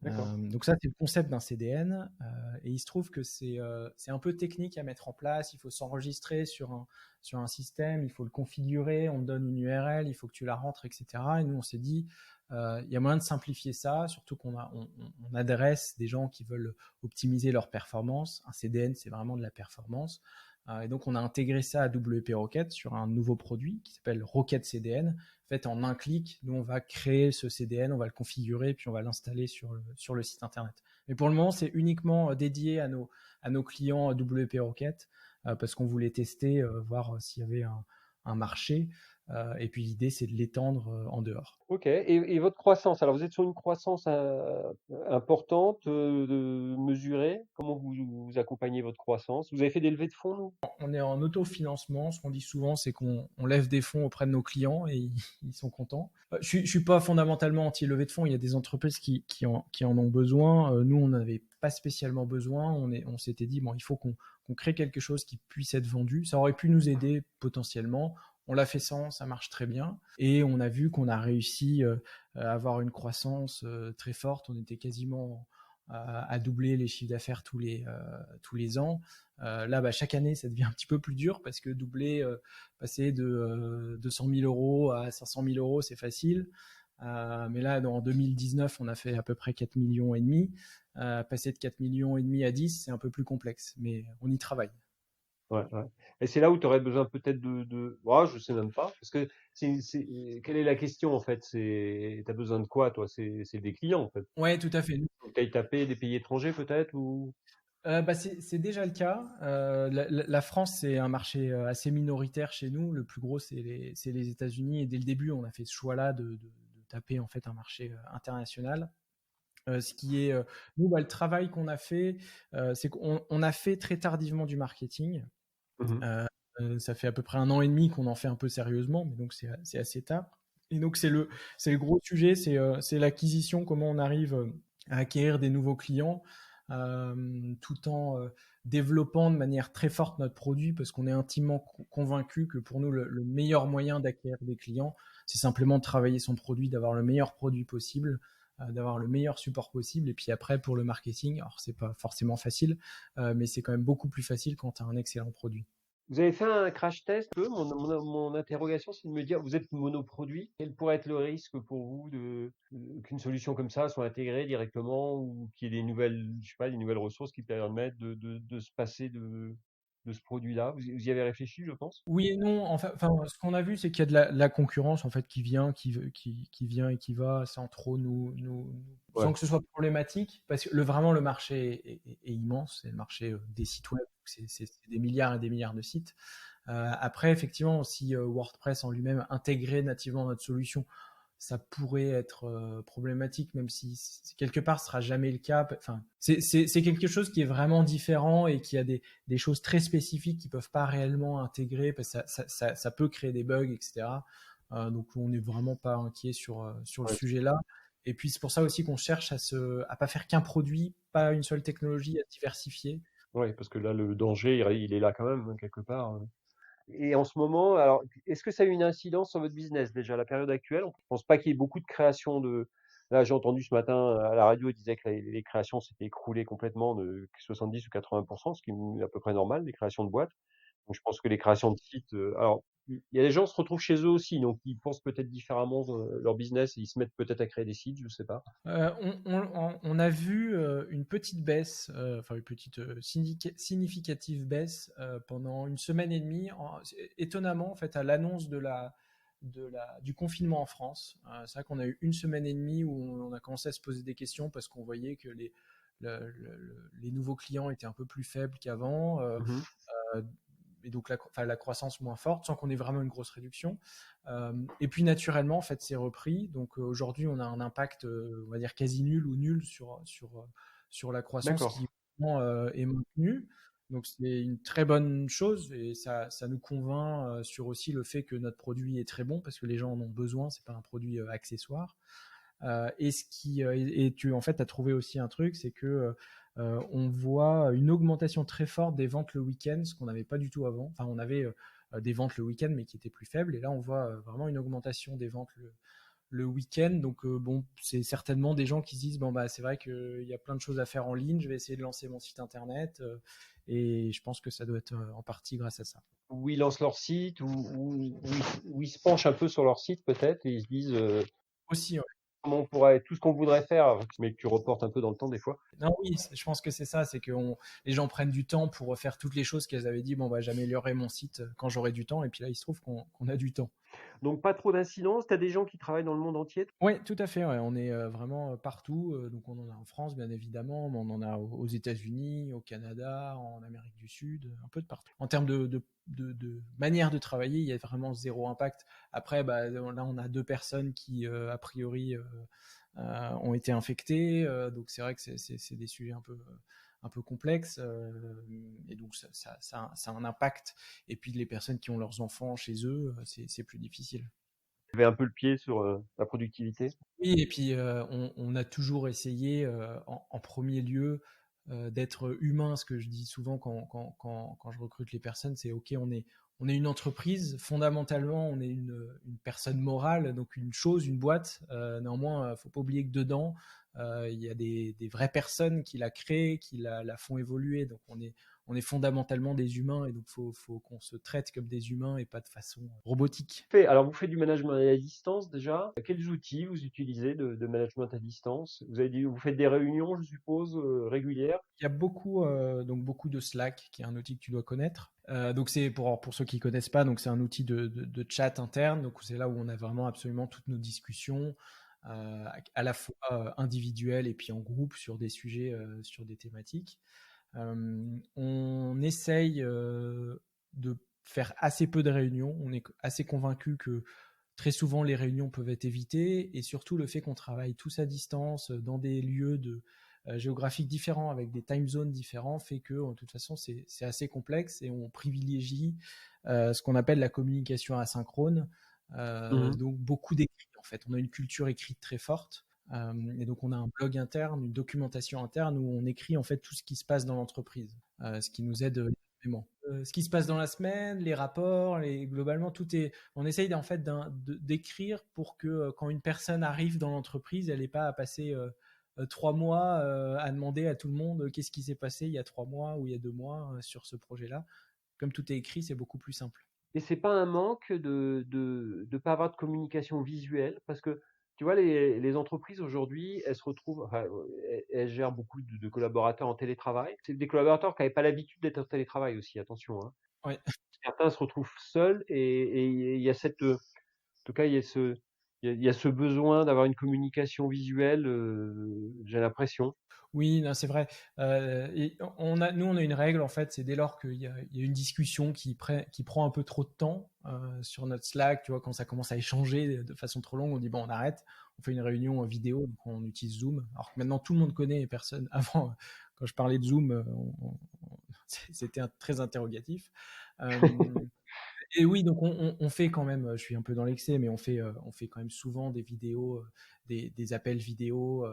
Donc ça, c'est le concept d'un CDN. Et il se trouve que c'est un peu technique à mettre en place. Il faut s'enregistrer sur un système, il faut le configurer, on te donne une URL, il faut que tu la rentres, etc. Et nous, on s'est dit, il y a moyen de simplifier ça, surtout on adresse des gens qui veulent optimiser leur performance. Un CDN, c'est vraiment de la performance. Et donc, on a intégré ça à WP Rocket sur un nouveau produit qui s'appelle Rocket CDN. En fait, en un clic, nous, on va créer ce CDN, on va le configurer, puis on va l'installer sur le site internet. Mais pour le moment, c'est uniquement dédié à nos clients WP Rocket, parce qu'on voulait tester, voir s'il y avait un marché. Et puis l'idée, c'est de l'étendre en dehors. Ok. Et votre croissance, alors vous êtes sur une croissance importante, mesurée. Comment vous accompagnez votre croissance? Vous avez fait des levées de fonds, non? On est en autofinancement. Ce qu'on dit souvent, c'est qu'on lève des fonds auprès de nos clients et ils sont contents. Je suis pas fondamentalement anti-levée de fonds. Il y a des entreprises qui en ont besoin. Nous, on n'avait pas spécialement besoin. On s'était dit, bon, il faut qu'on crée quelque chose qui puisse être vendu. Ça aurait pu nous aider potentiellement. On l'a fait sans, ça marche très bien. Et on a vu qu'on a réussi à avoir une croissance très forte. On était quasiment à doubler les chiffres d'affaires tous les ans. Là, bah, chaque année, ça devient un petit peu plus dur, parce que passer de 200 000 euros à 500 000 euros, c'est facile. Mais là, en 2019, on a fait à peu près 4 millions et demi. Passer de 4 millions et demi à 10, c'est un peu plus complexe, mais on y travaille. Ouais, ouais. Et c'est là où tu aurais besoin peut-être ouais, je sais même pas. Parce que quelle est la question en fait? T'as besoin de quoi, toi? C'est des clients en fait. Ouais, tout à fait. Faut que t'ailles taper des pays étrangers peut-être ou. Bah, c'est déjà le cas. La France, c'est un marché assez minoritaire chez nous. Le plus gros, c'est les États-Unis. Et dès le début, on a fait ce choix-là de taper en fait un marché international. Ce qui est, nous, bah, le travail qu'on a fait, c'est qu'on a fait très tardivement du marketing. Mhm. Ça fait à peu près un an et demi qu'on en fait un peu sérieusement, mais donc c'est assez tard. Et donc c'est le gros sujet, c'est l'acquisition, comment on arrive à acquérir des nouveaux clients, tout en développant de manière très forte notre produit, parce qu'on est intimement convaincu que pour nous, le meilleur moyen d'acquérir des clients, c'est simplement de travailler son produit, d'avoir le meilleur produit possible, d'avoir le meilleur support possible. Et puis après, pour le marketing, alors c'est pas forcément facile, mais c'est quand même beaucoup plus facile quand tu as un excellent produit. Vous avez fait un crash test un peu. Mon interrogation, c'est de me dire, vous êtes monoproduit. Quel pourrait être le risque pour vous qu'une solution comme ça soit intégrée directement ou qu'il y ait des nouvelles, je sais pas, des nouvelles ressources qui permettent de se passer de ce produit-là? Vous y avez réfléchi, je pense? Oui et non. Enfin, ce qu'on a vu, c'est qu'il y a de la concurrence en fait qui vient, qui vient et qui va, sans trop Ouais. sans que ce soit problématique, parce que vraiment le marché est immense. C'est le marché des sites web. C'est des milliards et des milliards de sites. Après, effectivement, si WordPress en lui-même intégrait nativement notre solution, ça pourrait être problématique, même si quelque part ce sera jamais le cas. Enfin, c'est quelque chose qui est vraiment différent et qui a des choses très spécifiques qui peuvent pas réellement intégrer, parce que ça peut créer des bugs, etc. Donc on n'est vraiment pas inquiet sur le Ouais. sujet-là. Et puis c'est pour ça aussi qu'on cherche à pas faire qu'un produit, pas une seule technologie, à diversifier. Ouais, parce que là, le danger, il est là quand même, hein, quelque part. Et en ce moment, alors, est-ce que ça a eu une incidence sur votre business déjà, la période actuelle? Je pense pas qu'il y ait beaucoup de créations de. Là, j'ai entendu ce matin à la radio, ils disaient que les créations s'étaient écroulées complètement de 70 ou 80%, ce qui est à peu près normal, les créations de boîtes. Donc, je pense que les créations de sites, alors, il y a des gens qui se retrouvent chez eux aussi, donc ils pensent peut-être différemment leur business et ils se mettent peut-être à créer des sites, je sais pas. On a vu une petite baisse, enfin une petite significative baisse pendant une semaine et demie, étonnamment en fait à l'annonce du confinement en France. C'est vrai qu'on a eu une semaine et demie où on a commencé à se poser des questions parce qu'on voyait que les nouveaux clients étaient un peu plus faibles qu'avant. Mhm. Euh, et donc la croissance moins forte, sans qu'on ait vraiment une grosse réduction. Et puis naturellement, en fait, c'est repris. Donc aujourd'hui, on a un impact, on va dire quasi nul ou nul sur la croissance D'accord. qui est maintenue. Donc c'est une très bonne chose et ça nous convainc sur aussi le fait que notre produit est très bon parce que les gens en ont besoin. C'est pas un produit accessoire. Et tu en fait as trouvé aussi un truc, c'est que on voit une augmentation très forte des ventes le week-end, ce qu'on n'avait pas du tout avant. Enfin, on avait des ventes le week-end, mais qui étaient plus faibles. Et là, on voit vraiment une augmentation des ventes le week-end. Donc, bon, c'est certainement des gens qui se disent, bon, bah, c'est vrai qu'il y a plein de choses à faire en ligne. Je vais essayer de lancer mon site internet. Et je pense que ça doit être en partie grâce à ça. Où ils lancent leur site, où ils se penchent un peu sur leur site peut-être, et ils se disent Aussi, ouais. comment on pourrait, tout ce qu'on voudrait faire, mais que tu reportes un peu dans le temps des fois. Non, oui, je pense que c'est ça, c'est que les gens prennent du temps pour faire toutes les choses qu'elles avaient dit, bon, bah, j'améliorerai mon site quand j'aurai du temps, et puis là, il se trouve qu'on a du temps. Donc pas trop d'incidence, tu as des gens qui travaillent dans le monde entier. Oui, tout à fait, ouais, on est vraiment partout, donc on en a en France, bien évidemment, mais on en a aux États-Unis, au Canada, en Amérique du Sud, un peu de partout. En termes de manière de travailler, il y a vraiment zéro impact. Après, bah, là, on a 2 personnes qui, a priori, ont été infectés. Donc c'est vrai que c'est des sujets un peu complexes. Et donc ça a un impact. Et puis les personnes qui ont leurs enfants chez eux, c'est plus difficile. Tu avais un peu le pied sur la productivité. Oui, et puis on a toujours essayé en premier lieu d'être humain. Ce que je dis souvent quand je recrute les personnes, c'est OK, on est une entreprise, fondamentalement, on est une personne morale, donc une chose, une boîte. Néanmoins, faut pas oublier que dedans, il y a des vraies personnes qui la créent, qui la font évoluer. Donc on est fondamentalement des humains et donc faut qu'on se traite comme des humains et pas de façon robotique. Alors vous faites du management à distance déjà. Quels outils vous utilisez de management à distance? Vous avez dit, vous faites des réunions, je suppose, régulières. Il y a beaucoup de Slack, qui est un outil que tu dois connaître. Donc c'est pour ceux qui connaissent pas, donc c'est un outil de chat interne. Donc c'est là où on a vraiment absolument toutes nos discussions, à la fois individuelles et puis en groupe sur des sujets, sur des thématiques. On essaye de faire assez peu de réunions. On est assez convaincu que très souvent les réunions peuvent être évitées et surtout le fait qu'on travaille tous à distance dans des lieux géographiques différents avec des time zones différents fait que de toute façon c'est assez complexe et on privilégie ce qu'on appelle la communication asynchrone. Mhm. Donc beaucoup d'écrits en fait. On a une culture écrite très forte. Et donc on a un blog interne, une documentation interne où on écrit en fait tout ce qui se passe dans l'entreprise, ce qui nous aide énormément. Ce qui se passe dans la semaine, les rapports, globalement tout est. On essaye en fait d'écrire pour que quand une personne arrive dans l'entreprise, elle n'ait pas à passer 3 mois à demander à tout le monde qu'est-ce qui s'est passé il y a 3 mois ou il y a 2 mois sur ce projet-là. Comme tout est écrit, c'est beaucoup plus simple. Et c'est pas un manque de pas avoir de communication visuelle? Parce que, tu vois, les entreprises aujourd'hui, elles se retrouvent, enfin, elles gèrent beaucoup de collaborateurs en télétravail. C'est des collaborateurs qui n'avaient pas l'habitude d'être en télétravail aussi, attention, hein. Ouais. Certains se retrouvent seuls et il y a cette, en tout cas, il y a ce besoin d'avoir une communication visuelle, j'ai l'impression. Oui, non, c'est vrai. Et nous, on a une règle, en fait, c'est dès lors qu'il y a une discussion qui prend un peu trop de temps sur notre Slack, tu vois, quand ça commence à échanger de façon trop longue, on dit, bon, on arrête, on fait une réunion vidéo, donc on utilise Zoom. Alors que maintenant, tout le monde connaît, et personne, avant, quand je parlais de Zoom, c'était très interrogatif. Euh, Et oui, donc on fait quand même, je suis un peu dans l'excès, mais on fait quand même souvent des vidéos, des appels vidéo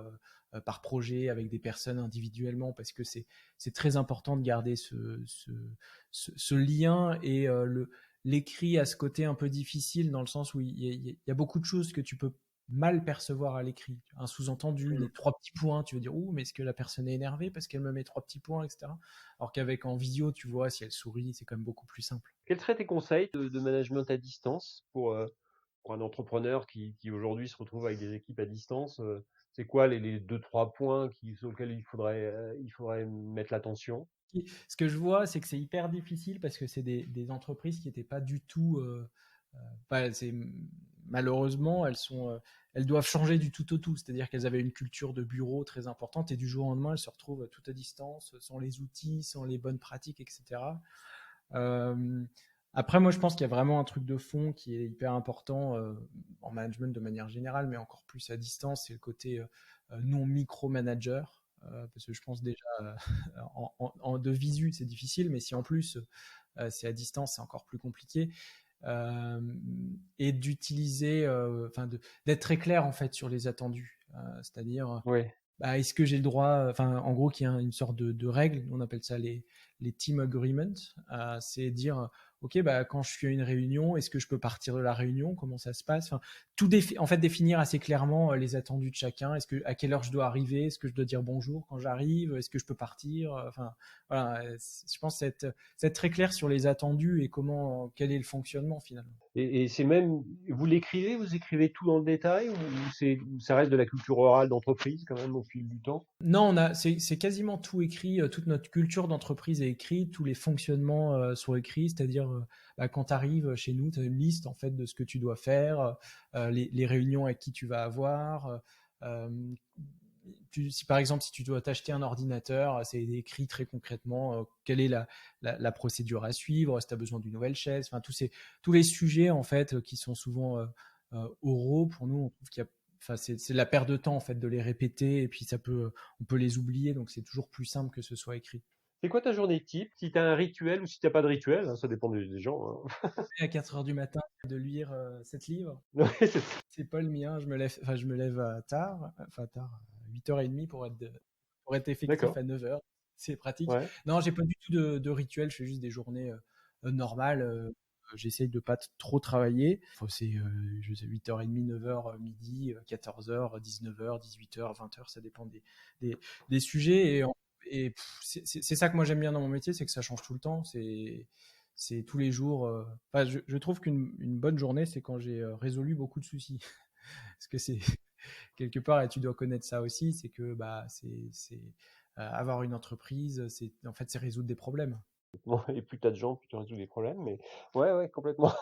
par projet avec des personnes individuellement parce que c'est très important de garder ce lien et l'écrit a ce côté un peu difficile dans le sens où il y a beaucoup de choses que tu peux mal percevoir à l'écrit. Un sous-entendu, Mmh. les trois petits points, tu veux dire, ouh, mais est-ce que la personne est énervée parce qu'elle me met trois petits points, etc. Alors qu'avec en visio, tu vois, si elle sourit, c'est quand même beaucoup plus simple. Quels seraient tes conseils de management à distance pour un entrepreneur qui aujourd'hui se retrouve avec des équipes à distance? C'est quoi les 2-3 points sur lesquels il faudrait mettre l'attention? Ce que je vois, c'est que c'est hyper difficile parce que c'est des entreprises qui n'étaient pas du tout. Malheureusement, elles doivent changer du tout au tout. C'est-à-dire qu'elles avaient une culture de bureau très importante et du jour au lendemain, elles se retrouvent tout à distance, sans les outils, sans les bonnes pratiques, etc. Euh, Après, moi, je pense qu'il y a vraiment un truc de fond qui est hyper important en management de manière générale, mais encore plus à distance, c'est le côté non micromanager. Parce que je pense déjà de visu, c'est difficile, mais si en plus c'est à distance, c'est encore plus compliqué. Euh, et d'utiliser, d'être très clair en fait sur les attendus. C'est-à-dire, Oui. bah, est-ce que j'ai le droit, enfin, en gros, qu'il y a une sorte de règle, on appelle ça les team agreements, c'est dire, ok, bah, quand je suis à une réunion, est-ce que je peux partir de la réunion, comment ça se passe, enfin, en fait, définir assez clairement les attendus de chacun, à quelle heure je dois arriver, est-ce que je dois dire bonjour quand j'arrive, est-ce que je peux partir, enfin, voilà, je pense c'est être très clair sur les attendus et quel est le fonctionnement finalement. Et c'est même, vous écrivez tout dans le détail ou ça reste de la culture orale d'entreprise quand même au fil du temps? Non, c'est quasiment tout écrit, toute notre culture d'entreprise est écrite, tous les fonctionnements sont écrits, c'est-à-dire bah, quand tu arrives chez nous, tu as une liste en fait de ce que tu dois faire, les réunions avec qui tu vas avoir. euh, Si par exemple, si tu dois t'acheter un ordinateur, c'est écrit très concrètement quelle est la procédure à suivre, si tu as besoin d'une nouvelle chaise, enfin tous les sujets en fait qui sont souvent oraux pour nous, on trouve qu'il y a enfin, c'est la perte de temps en fait de les répéter et puis on peut les oublier donc c'est toujours plus simple que ce soit écrit. C'est quoi ta journée type? Si tu as un rituel ou si tu as pas de rituel, hein, ça dépend des gens, hein. À 4 heures du matin de lire 7 livres, Ouais, c'est ça. c'est pas le mien. Je me lève tard, enfin tard, 8h30 pour être effectif D'accord. à 9h. C'est pratique. Ouais. Non, j'ai pas du tout de rituel. Je fais juste des journées normales. J'essaye de pas trop travailler. Enfin, c'est je sais, 8h30, 9h, midi, 14h, 19h, 18h, 20h. Ça dépend des, des sujets. C'est ça que moi j'aime bien dans mon métier, c'est que ça change tout le temps. C'est tous les jours. Enfin, je trouve qu'une bonne journée, c'est quand j'ai résolu beaucoup de soucis. Parce que c'est quelque part, et tu dois connaître ça aussi, c'est que bah, avoir une entreprise, en fait, c'est résoudre des problèmes. Bon, et plus tu as de gens, plus tu résous des problèmes, mais ouais, ouais, complètement.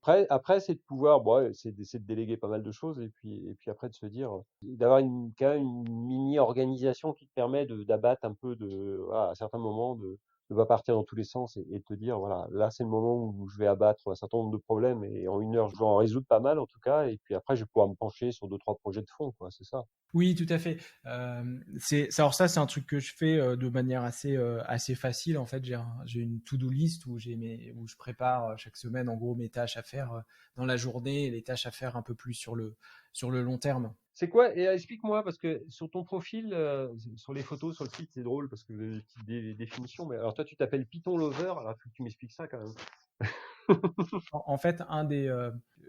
Après, c'est de pouvoir, bon, ouais, c'est de déléguer pas mal de choses et puis après de se dire, d'avoir quand même une mini organisation qui te permet d'abattre un peu voilà, à certains moments, de pas partir dans tous les sens et de te dire, voilà, là, c'est le moment où je vais abattre un certain nombre de problèmes et en 1 heure, je dois en résoudre pas mal en tout cas, et puis après, je vais pouvoir me pencher sur 2-3 projets de fond, quoi, c'est ça. Oui, tout à fait. Alors ça, c'est un truc que je fais de manière assez facile. En fait, j'ai une to-do list où je prépare chaque semaine, en gros, mes tâches à faire dans la journée et les tâches à faire un peu plus sur le long terme. C'est quoi? Et explique-moi, parce que sur ton profil, sur les photos, sur le site, c'est drôle parce que vous avez des petites définitions. Mais alors toi, tu t'appelles Python Lover. Alors faut que tu m'expliques ça quand même. En fait,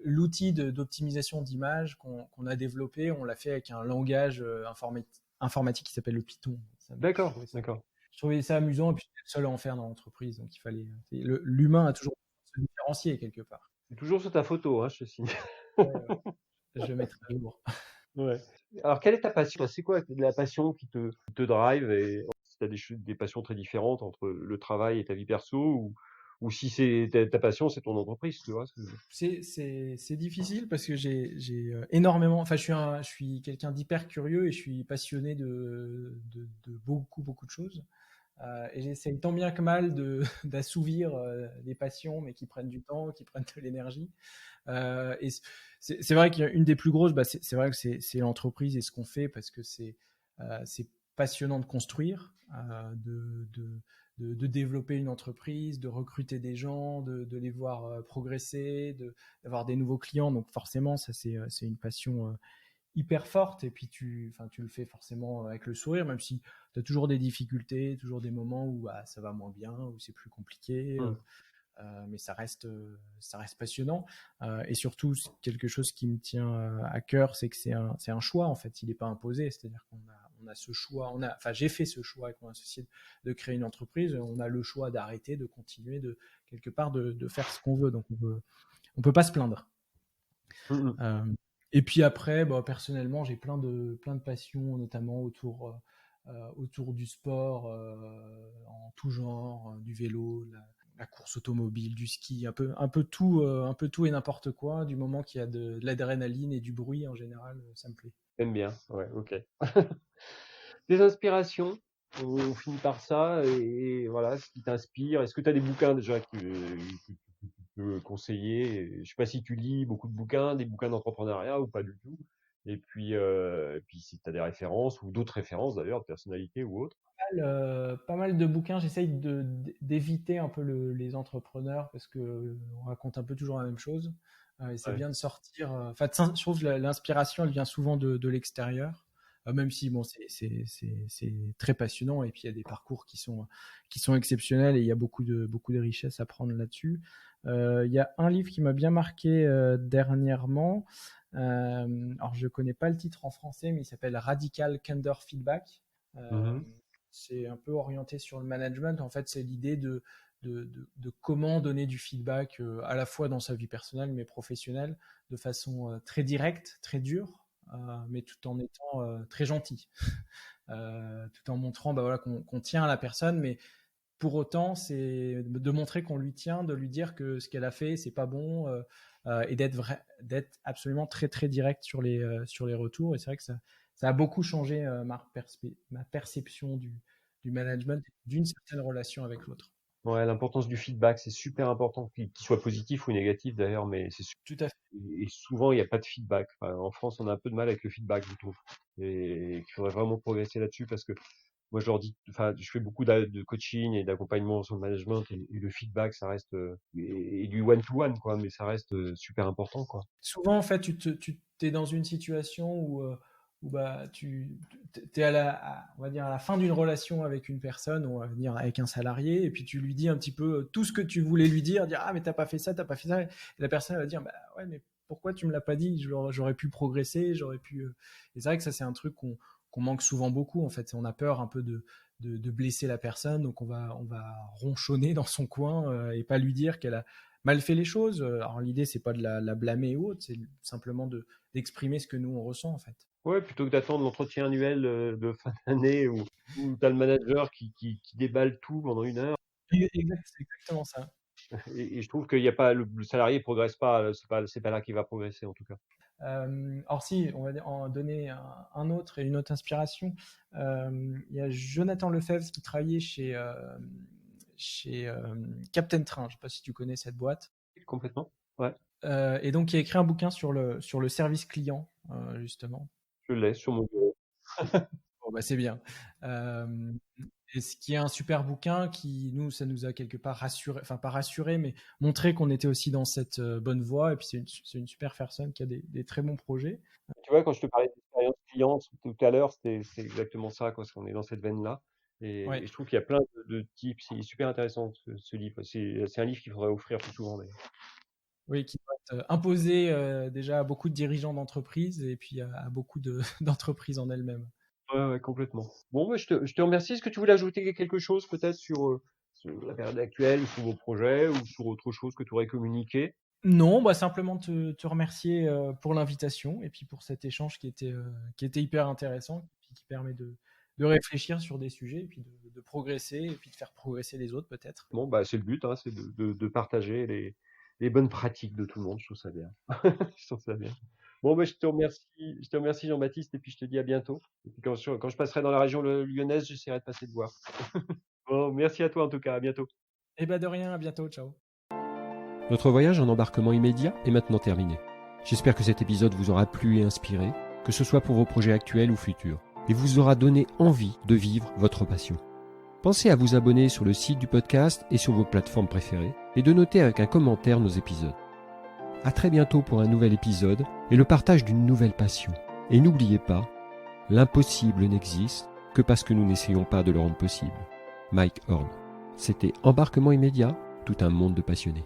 l'outil d'optimisation d'image qu'on a développé, on l'a fait avec un langage informatique qui s'appelle le Python. D'accord, d'accord. Je trouvais ça amusant et puis j'étais le seul à en faire dans l'entreprise, donc il fallait. L'humain a toujours besoin de se différencier quelque part. C'est toujours sur ta photo, hein, je te signe. Ouais, ouais. Je mettrai à jour. Ouais. Alors, quelle est ta passion? C'est quoi la passion qui te drive et si tu as des passions très différentes entre le travail et ta vie perso ou si c'est ta passion, c'est ton entreprise, tu vois? C'est difficile parce que j'ai énormément. Enfin, je suis quelqu'un d'hyper curieux et je suis passionné de beaucoup, beaucoup de choses. Et j'essaye tant bien que mal d'assouvir des passions, mais qui prennent du temps, qui prennent de l'énergie. Et c'est vrai qu'une des plus grosses, bah, c'est vrai que c'est l'entreprise et ce qu'on fait parce que c'est passionnant de construire, de développer une entreprise, de recruter des gens, de les voir progresser, d'avoir des nouveaux clients. Donc forcément, ça c'est une passion hyper forte. Et puis tu le fais forcément avec le sourire, même si tu as toujours des difficultés, toujours des moments où ça va moins bien, où c'est plus compliqué. Mais ça reste passionnant. Et surtout, quelque chose qui me tient à cœur, c'est que c'est un choix, en fait. Il n'est pas imposé. C'est-à-dire qu'on a ce choix. J'ai fait ce choix avec mon associé de créer une entreprise. On a le choix d'arrêter, de continuer, quelque part, de faire ce qu'on veut. Donc, on peut pas se plaindre. Et puis après, personnellement, j'ai plein de passions, notamment autour du sport, en tout genre, du vélo, la course automobile, du ski, un peu tout et n'importe quoi. Du moment qu'il y a de l'adrénaline et du bruit, en général, ça me plaît. J'aime bien, ouais, ok. Des inspirations, on finit par ça, et voilà, ce qui t'inspire. Est-ce que tu as des bouquins déjà que tu peux conseiller? Je ne sais pas si tu lis beaucoup de bouquins, des bouquins d'entrepreneuriat ou pas du tout. Et puis si tu as des références, ou d'autres références d'ailleurs, de personnalité ou autres. Pas mal de bouquins. J'essaye d'éviter un peu les entrepreneurs parce que on raconte un peu toujours la même chose. Et c'est bien de sortir. Je trouve que l'inspiration, elle vient souvent de l'extérieur. Même si c'est très passionnant, et puis il y a des parcours qui sont exceptionnels, et il y a beaucoup de richesses à prendre là-dessus. Il y a un livre qui m'a bien marqué dernièrement. Alors je connais pas le titre en français, mais il s'appelle Radical Candor Feedback. C'est un peu orienté sur le management. En fait, c'est l'idée de comment donner du feedback à la fois dans sa vie personnelle mais professionnelle, de façon très directe, très dure, mais tout en étant très gentil, tout en montrant qu'on tient à la personne, mais pour autant, c'est de montrer qu'on lui tient, de lui dire que ce qu'elle a fait, c'est pas bon, et d'être absolument très très direct sur les retours. Et c'est vrai que ça a beaucoup changé ma perception du management, d'une certaine relation avec l'autre. Ouais, l'importance du feedback, c'est super important, qu'il soit positif ou négatif d'ailleurs, mais c'est Tout à fait. Et souvent, il n'y a pas de feedback. Enfin, en France, on a un peu de mal avec le feedback, je trouve. Et qu'il faudrait vraiment progresser là-dessus, parce que moi, je leur dis, je fais beaucoup de coaching et d'accompagnement sur le management, et le feedback, ça reste, et du one-to-one, quoi, mais ça reste super important, quoi. Souvent, en fait, tu es dans une situation où tu es on va dire, à la fin d'une relation avec une personne, ou on va dire avec un salarié, et puis tu lui dis un petit peu tout ce que tu voulais lui dire mais t'as pas fait ça, et la personne va dire ouais, mais pourquoi tu me l'as pas dit? J'aurais pu progresser, j'aurais pu. Et c'est vrai que ça, c'est un truc qu'on manque souvent beaucoup, en fait. On a peur un peu de blesser la personne, donc on va ronchonner dans son coin, et pas lui dire qu'elle a mal fait les choses. Alors l'idée, c'est pas de la blâmer ou autre, c'est simplement d'exprimer ce que nous on ressent, en fait. Ouais, plutôt que d'attendre l'entretien annuel de fin d'année, où tu as le manager qui déballe tout pendant 1 heure. C'est exactement ça. Et je trouve qu'il y a pas, le salarié progresse pas, c'est pas là qu'il va progresser, en tout cas. Alors si, on va en donner une autre inspiration. Il y a Jonathan Lefebvre qui travaillait chez Captain Train. Je ne sais pas si tu connais cette boîte. Complètement, ouais. Et donc, il a écrit un bouquin sur le service client, justement. Je l'ai sur mon bureau. Bon, c'est bien. Et ce qui est un super bouquin qui, ça nous a quelque part rassuré, enfin pas rassuré, mais montré qu'on était aussi dans cette bonne voie. Et puis c'est une super personne qui a des très bons projets. Tu vois, quand je te parlais d'expérience client tout à l'heure, c'est exactement ça, quoi, parce qu'on est dans cette veine-là. Et je trouve qu'il y a plein de tips. C'est super intéressant, ce livre. C'est un livre qu'il faudrait offrir plus souvent, d'ailleurs. Oui, qui doit être imposé déjà à beaucoup de dirigeants d'entreprises, et puis à beaucoup d'entreprises en elles-mêmes. Ouais, complètement. Bon, je te remercie. Est-ce que tu voulais ajouter quelque chose peut-être sur la période actuelle, ou sur vos projets, ou sur autre chose que tu aurais communiqué? Non, simplement te remercier pour l'invitation, et puis pour cet échange qui était hyper intéressant, et qui permet de réfléchir sur des sujets, et puis de progresser, et puis de faire progresser les autres, peut-être. Bon, c'est le but, hein, c'est de partager les bonnes pratiques de tout le monde. Je trouve ça bien. Je trouve ça bien. Bon, je te remercie Jean-Baptiste, et puis je te dis à bientôt. Et puis quand je passerai dans la région lyonnaise, j'essaierai de passer te voir. Bon, merci à toi en tout cas, à bientôt. De rien, à bientôt, ciao. Notre voyage en embarquement immédiat est maintenant terminé. J'espère que cet épisode vous aura plu et inspiré, que ce soit pour vos projets actuels ou futurs, et vous aura donné envie de vivre votre passion. Pensez à vous abonner sur le site du podcast et sur vos plateformes préférées et de noter avec un commentaire nos épisodes. À très bientôt pour un nouvel épisode et le partage d'une nouvelle passion. Et n'oubliez pas, l'impossible n'existe que parce que nous n'essayons pas de le rendre possible. Mike Horn. C'était Embarquement immédiat, tout un monde de passionnés.